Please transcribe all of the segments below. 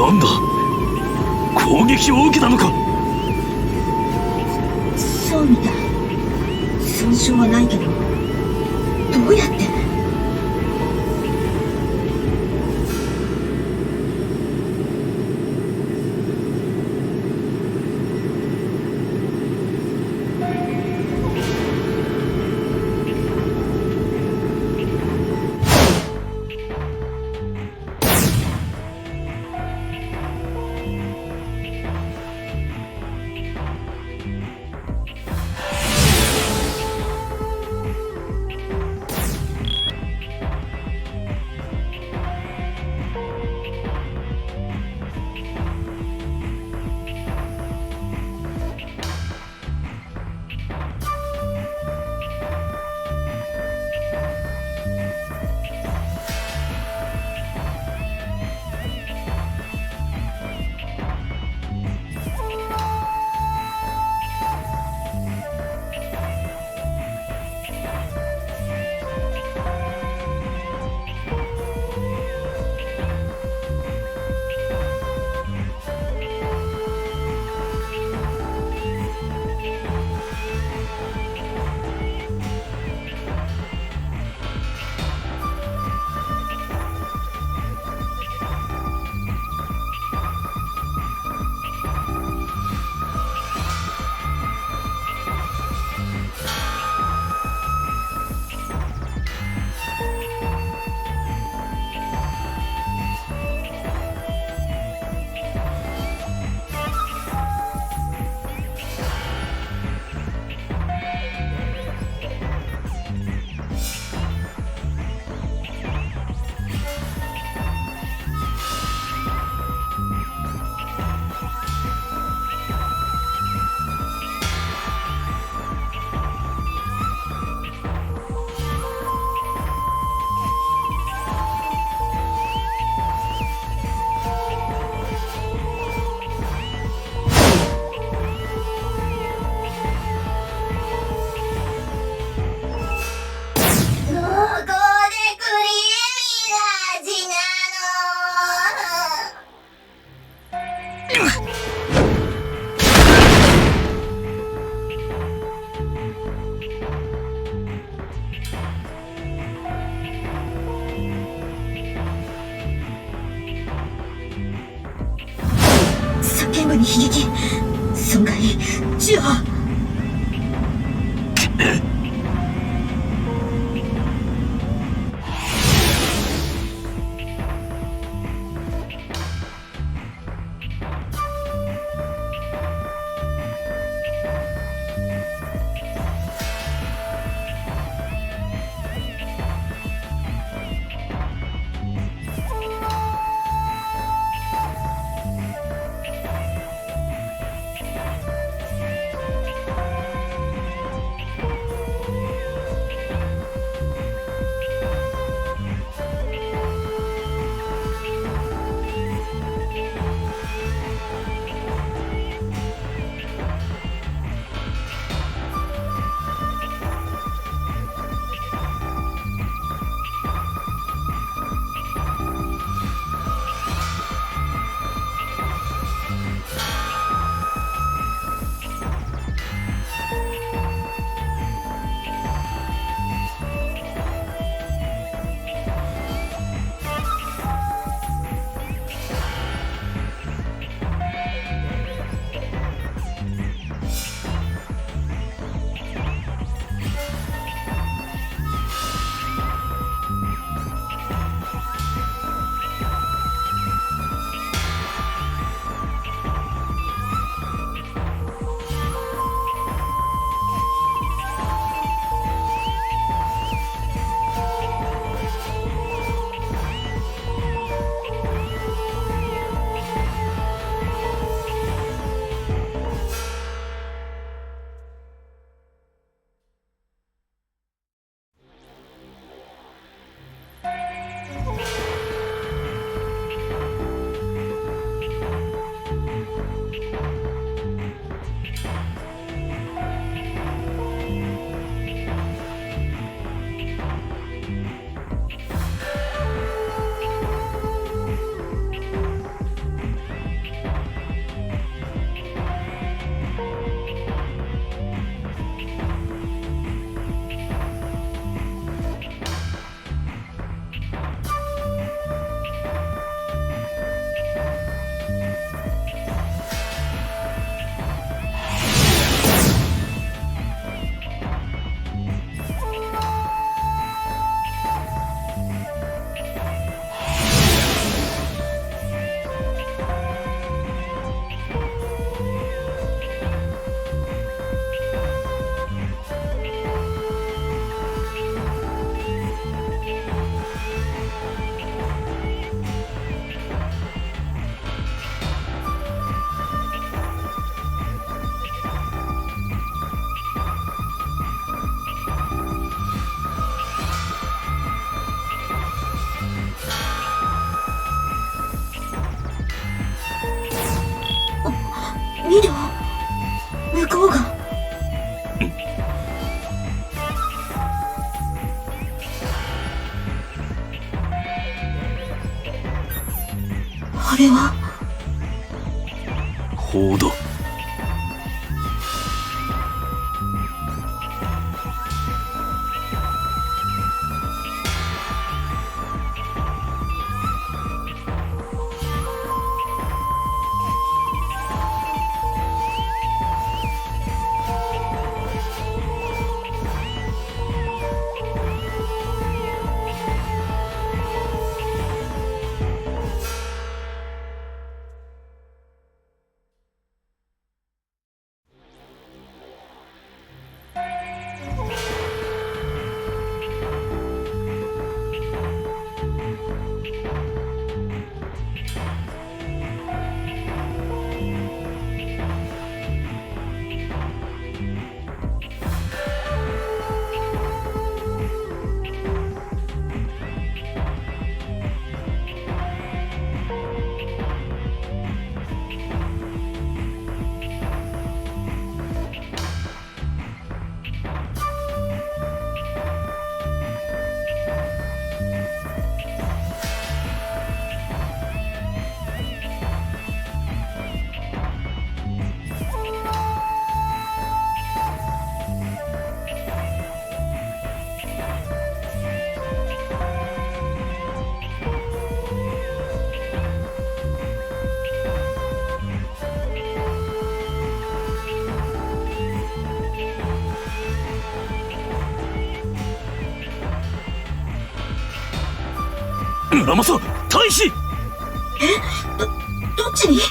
なんだ、攻撃を受けたのか。そうみたい。損傷はないけど、どうやって。剣部に悲劇、損害10波。見ろ、向こうが。あれは報道。甘さ、大使。どっちに？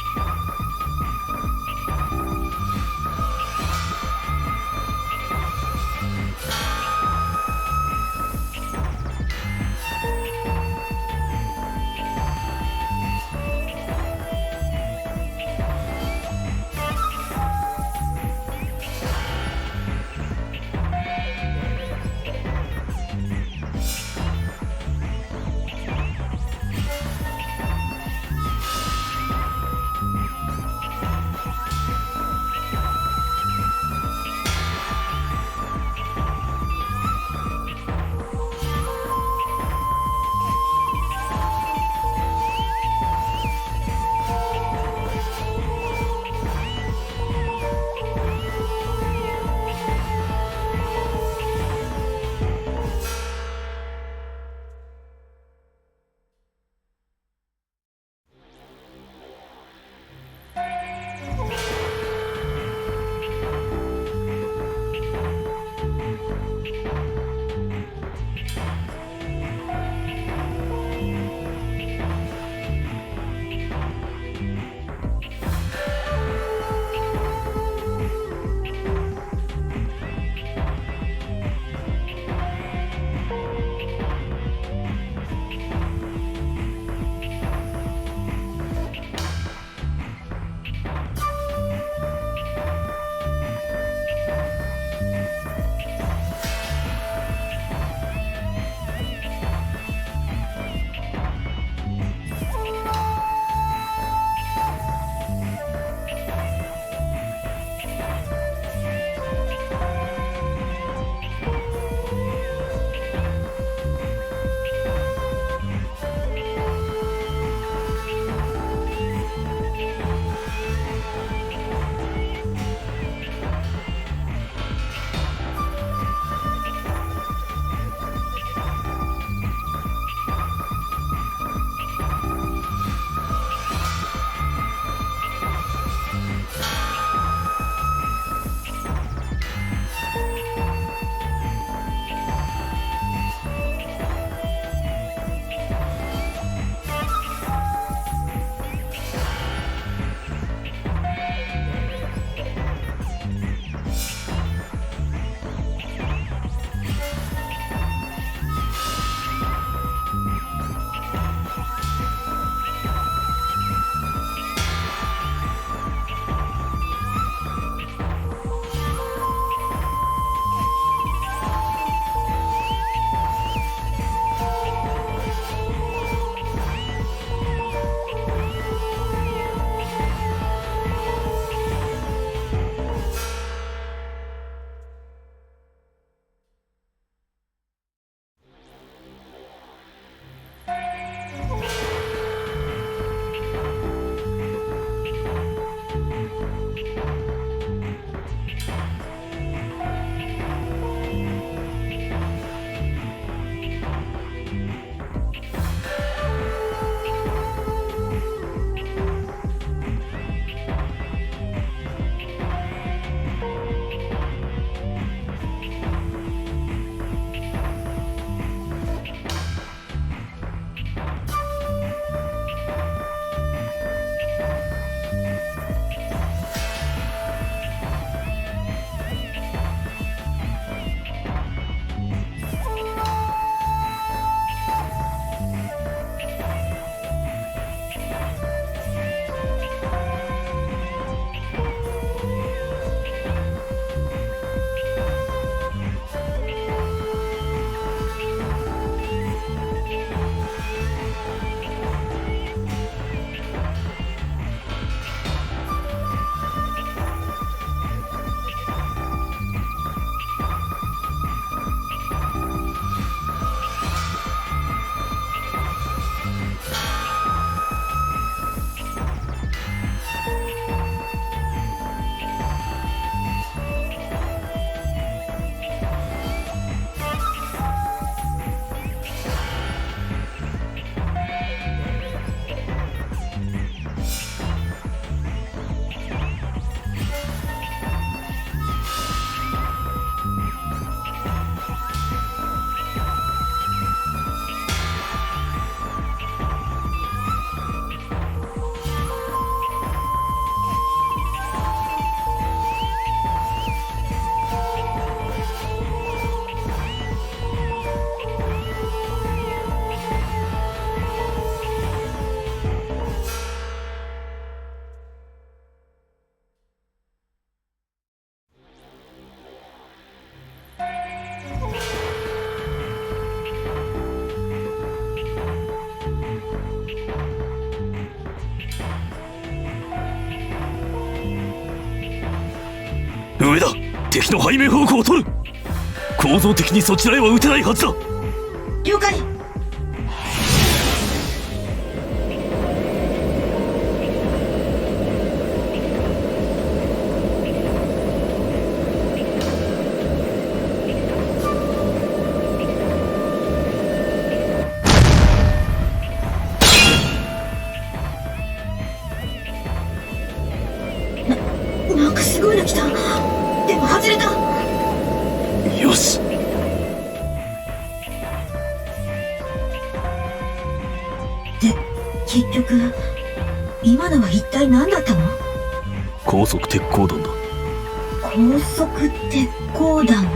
上だ、敵の背面方向を取る。構造的にそちらへは撃てないはずだ。了解。なんかすごいの来た。でも外れた。よし。で、結局今のは一体何だったの？高速鉄鋼弾だ。高速鉄鋼弾？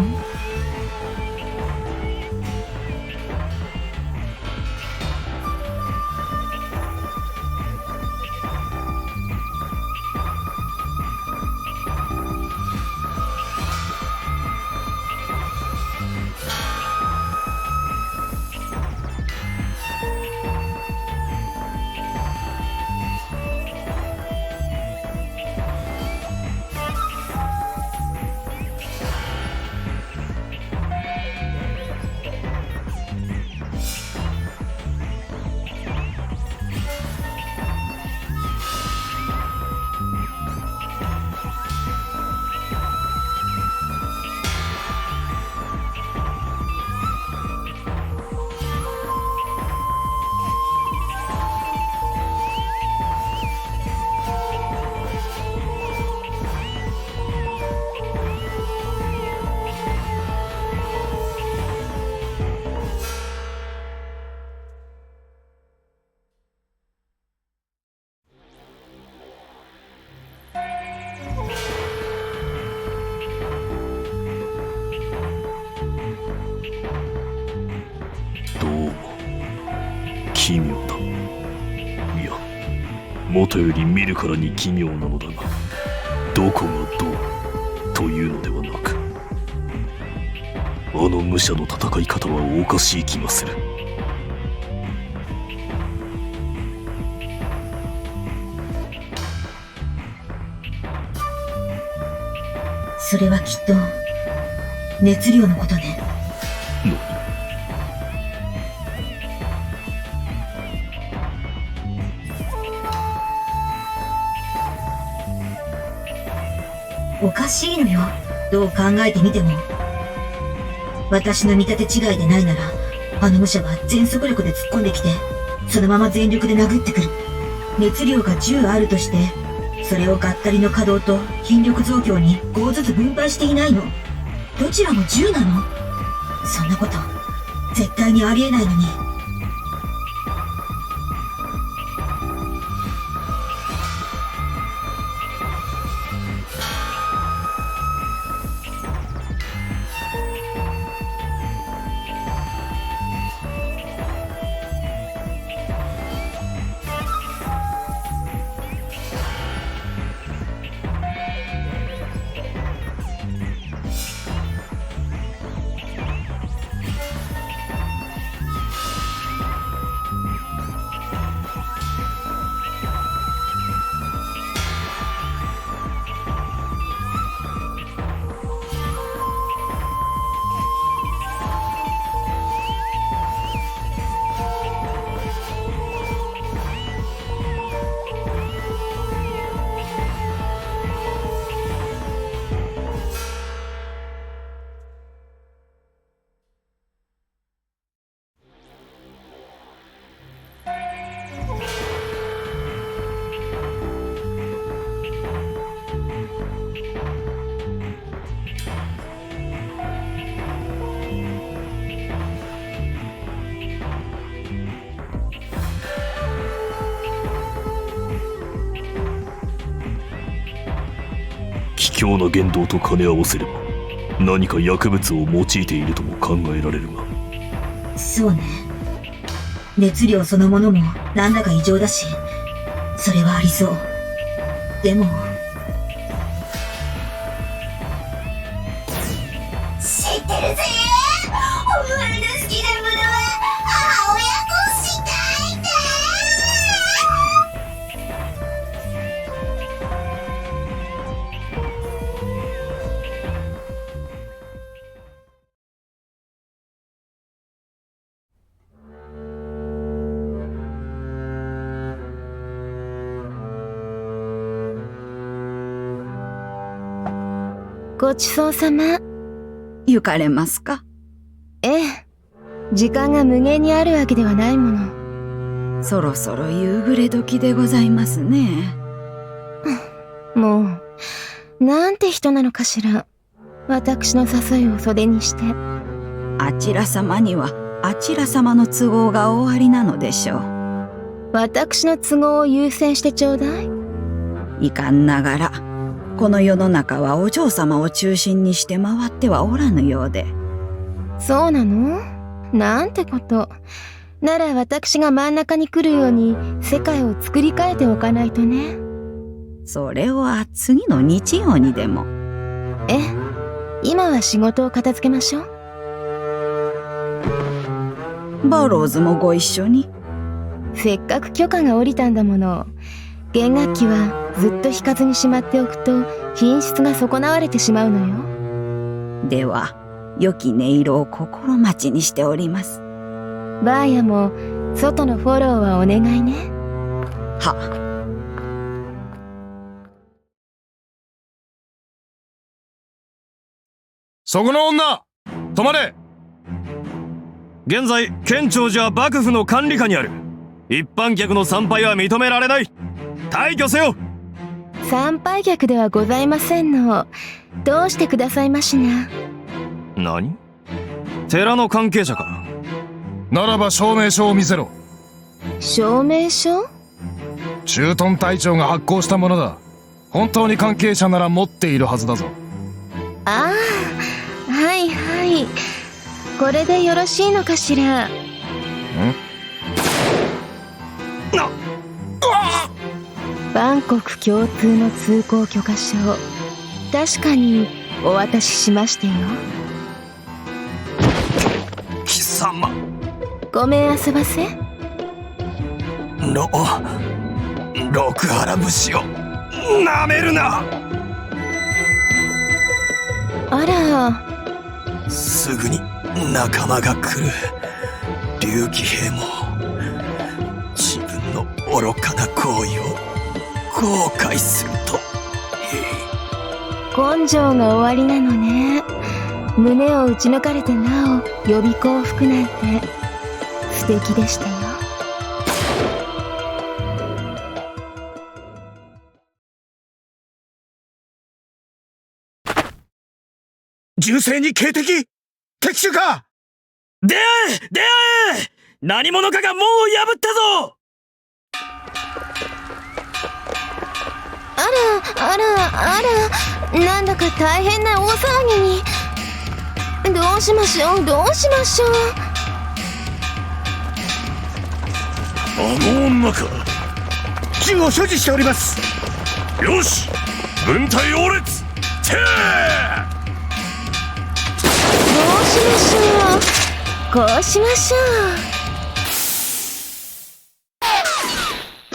どうも奇妙だ。いや、元より見るからに奇妙なのだが、どこがどうというのではなく、あの武者の戦い方はおかしい気がする。それはきっと熱量のことね。おかしいのよ、どう考えてみても。私の見立て違いでないなら、あの武者は全速力で突っ込んできて、そのまま全力で殴ってくる。熱量が10あるとして、それを合体の稼働と筋力増強に5ずつ分配していないの。どちらも10なの？そんなこと絶対にありえないのに。卑怯な言動と兼ね合わせれば、何か薬物を用いているとも考えられるが。そうね。熱量そのものもなんだか異常だし、それはありそう。でも、知ってるぜ。お前の好きなものは母親としたいんだ。ごちそうさま。行かれますか？ええ。時間が無限にあるわけではないもの。そろそろ夕暮れ時でございますね。もう、なんて人なのかしら。私の誘いを袖にして。あちら様にはあちら様の都合がおありなのでしょう。私の都合を優先してちょうだい。いかんながら、この世の中はお嬢様を中心にして回ってはおらぬようで。そうなの？なんてこと。なら私が真ん中に来るように世界を作り変えておかないとね。それは次の日曜にでも。ええ、今は仕事を片付けましょう。バローズもご一緒に。せっかく許可が下りたんだもの。弦楽器はずっと弾かずにしまっておくと品質が損なわれてしまうのよ。では、良き音色を心待ちにしております。バーヤも外のフォローはお願いね。は。そこの女、止まれ。現在県庁じゃ幕府の管理下にある。一般客の参拝は認められない。退去せよ。参拝客ではございませんの。どうしてくださいましな。何？寺の関係者か。ならば証明書を見せろ。証明書？駐屯隊長が発行したものだ。本当に関係者なら持っているはずだぞ。ああ、はいはい。これでよろしいのかしら。バンコク共通の通行許可証、確かにお渡ししましたよ。貴様。ごめんあそばせ。六原節をなめるな。あら。すぐに仲間が来る。竜騎兵も自分の愚かな行為を後悔するといい。根性が終わりなのね。胸を打ち抜かれてなお予備幸福なんて素敵でしたよ。銃声に警笛？敵手か？出会え何者かが門を破ったぞ。あら、なんだか大変な大騒ぎに。どうしましょう。あの女か。銃を所持しております。よし、軍隊応列。てー。こうしましょう。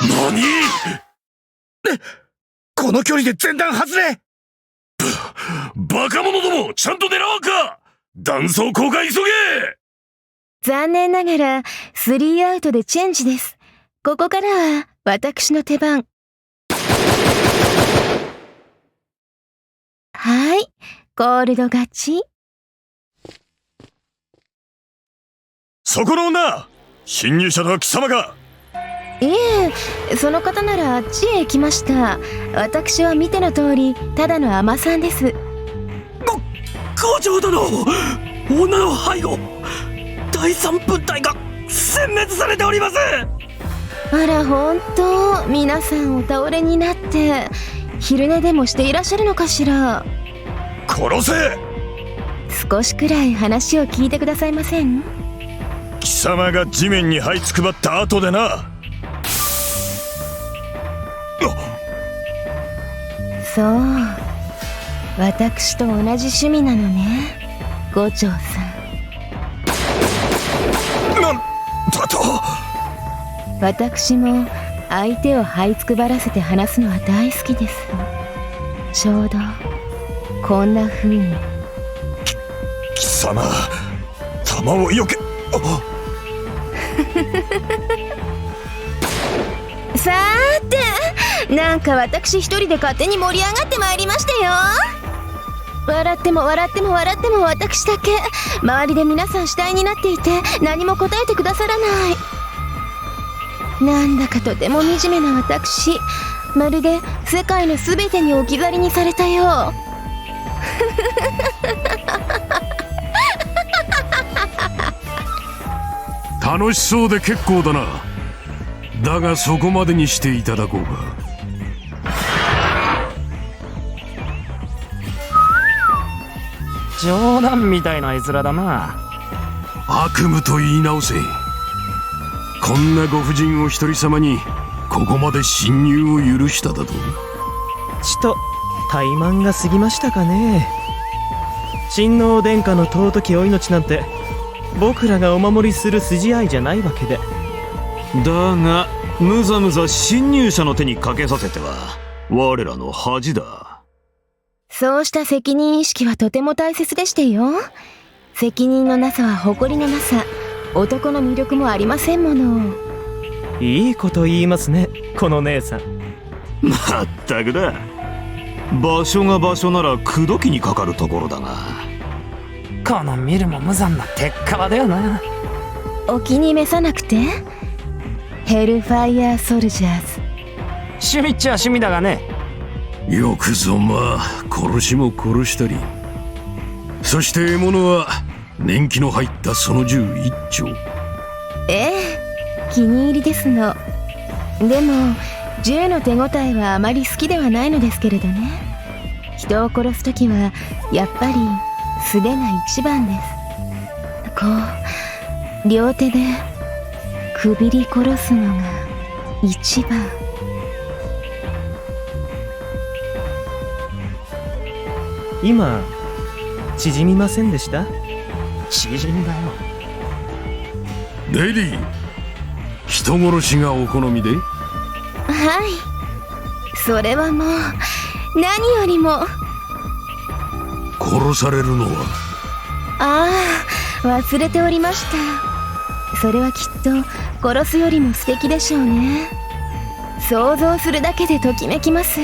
何？この距離で前段外れ。バカ者ども、ちゃんと狙わんか。弾倉交換急げ。残念ながら3アウトでチェンジです。ここからは私の手番。はい、コールド勝ち。そこの女、侵入者とは貴様か。いえ、その方ならあっちへ行きました。私は見ての通りただの尼さんです。校長殿、女の背後、第三分隊が殲滅されております。あら、ほんと皆さんお倒れになって昼寝でもしていらっしゃるのかしら。殺せ。少しくらい話を聞いてくださいません？貴様が地面に這いつくばった後でな。そう、私と同じ趣味なのね、五条さん。なんだと。私も相手を這いつくばらせて話すのは大好きです。ちょうどこんな風に。貴様、弾をよけ。さーて、なんか私一人で勝手に盛り上がってまいりましたよ。笑っても笑っても笑っても私だけ周りで皆さん主体になっていて何も答えてくださらない。なんだかとても惨めな私、まるで世界の全てに置き去りにされたよう。楽しそうで結構だな。だがそこまでにしていただこうか。冗談みたいな絵面だな。悪夢と言い直せ。こんなご婦人を一人様にここまで侵入を許しただと。ちと怠慢が過ぎましたかね。親王殿下の尊きお命なんて僕らがお守りする筋合いじゃないわけで。だがむざむざ侵入者の手にかけさせては我らの恥だ。そうした責任意識はとても大切でしてよ。責任のなさは誇りのなさ、男の魅力もありませんもの。いいこと言いますね、この姉さん。まったくだ。場所が場所なら口説きにかかるところだが。この見るも無残な鉄皮だよな。お気に召さなくて。ヘルファイアーソルジャーズ。趣味っちゃ趣味だがね。よくぞまあ殺しも殺したり。そして獲物は年季の入ったその銃一丁。ええ、気に入りですの。でも銃の手応えはあまり好きではないのですけれどね。人を殺すときはやっぱり素手が一番です。こう両手でくびり殺すのが一番。今縮みませんでした？縮んだよ。レディー、人殺しがお好みで？はい、それはもう何よりも。殺されるのは？ああ、忘れておりました。それはきっと殺すよりも素敵でしょうね。想像するだけでときめきます。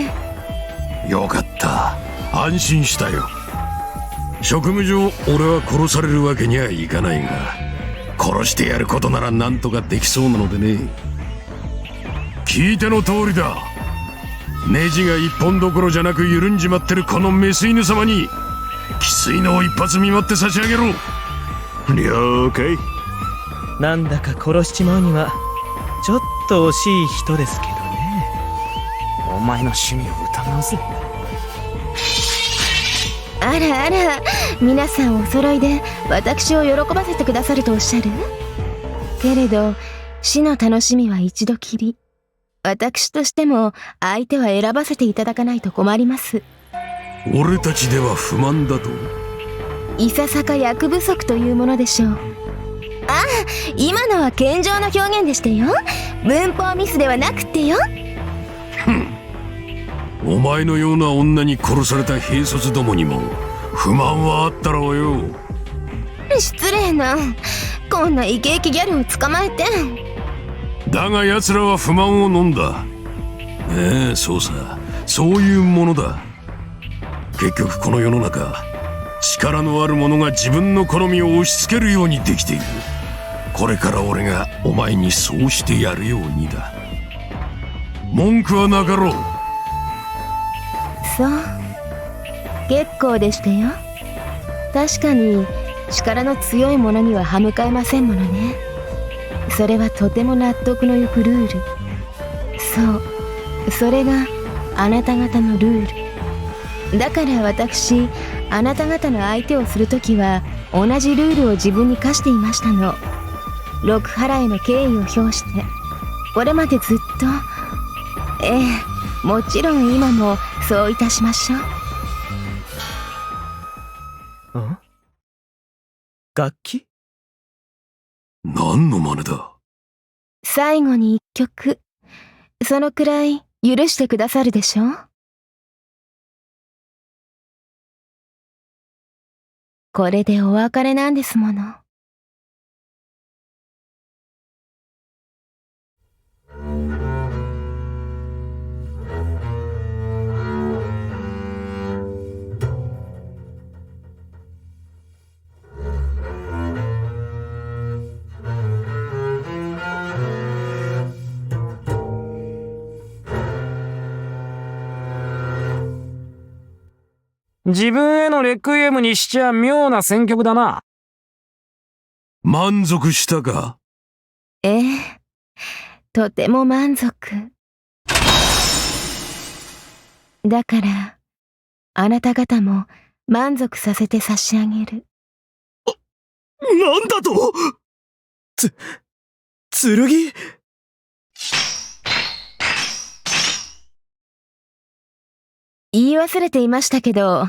よかった、安心したよ。職務上俺は殺されるわけにはいかないが、殺してやることなら何とかできそうなのでね。聞いての通りだ。ネジが一本どころじゃなく緩んじまってるこのメス犬様にきついのを一発見舞って差し上げろ。了解。なんだか殺しちまうにはちょっと惜しい人ですけどね。お前の趣味を疑うぜ。あらあら、皆さんお揃いで私を喜ばせてくださるとおっしゃる？けれど死の楽しみは一度きり。私としても相手は選ばせていただかないと困ります。俺たちでは不満だと？いささか役不足というものでしょう。ああ、今のは謙譲の表現でしたよ。文法ミスではなくってよ。お前のような女に殺された兵卒どもにも不満はあったろうよ。失礼な。こんなイケイケギャルを捕まえて。だが奴らは不満を飲んだ。そうさ、そういうものだ。結局この世の中、力のある者が自分の好みを押し付けるようにできている。これから俺がお前にそうしてやるようにだ。文句はなかろう。そう、結構でしたよ。確かに力の強い者には歯向かえませんものね。それはとても納得のゆくルール。そう、それがあなた方のルールだから。私、あなた方の相手をするときは同じルールを自分に課していましたの。六払いの敬意を表してこれまでずっと。もちろん今もそういたしましょう。ん？楽器？何の真似だ？最後に一曲、そのくらい許してくださるでしょう。これでお別れなんですもの。自分へのレクイエムにしちゃ妙な選曲だな。満足したか？ええ、とても満足。だから、あなた方も満足させて差し上げる。なんだと？剣？言い忘れていましたけど、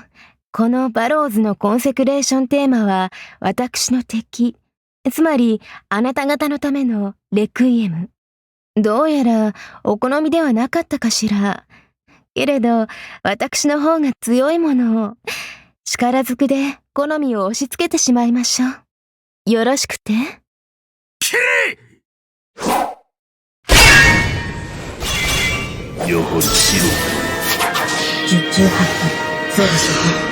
このバローズのコンセクレーションテーマは私の敵、つまりあなた方のためのレクイエム。どうやらお好みではなかったかしら。けれど私の方が強いものを力ずくで好みを押し付けてしまいましょう。よろしくて。やはり白。十中八九、そうでしょうね。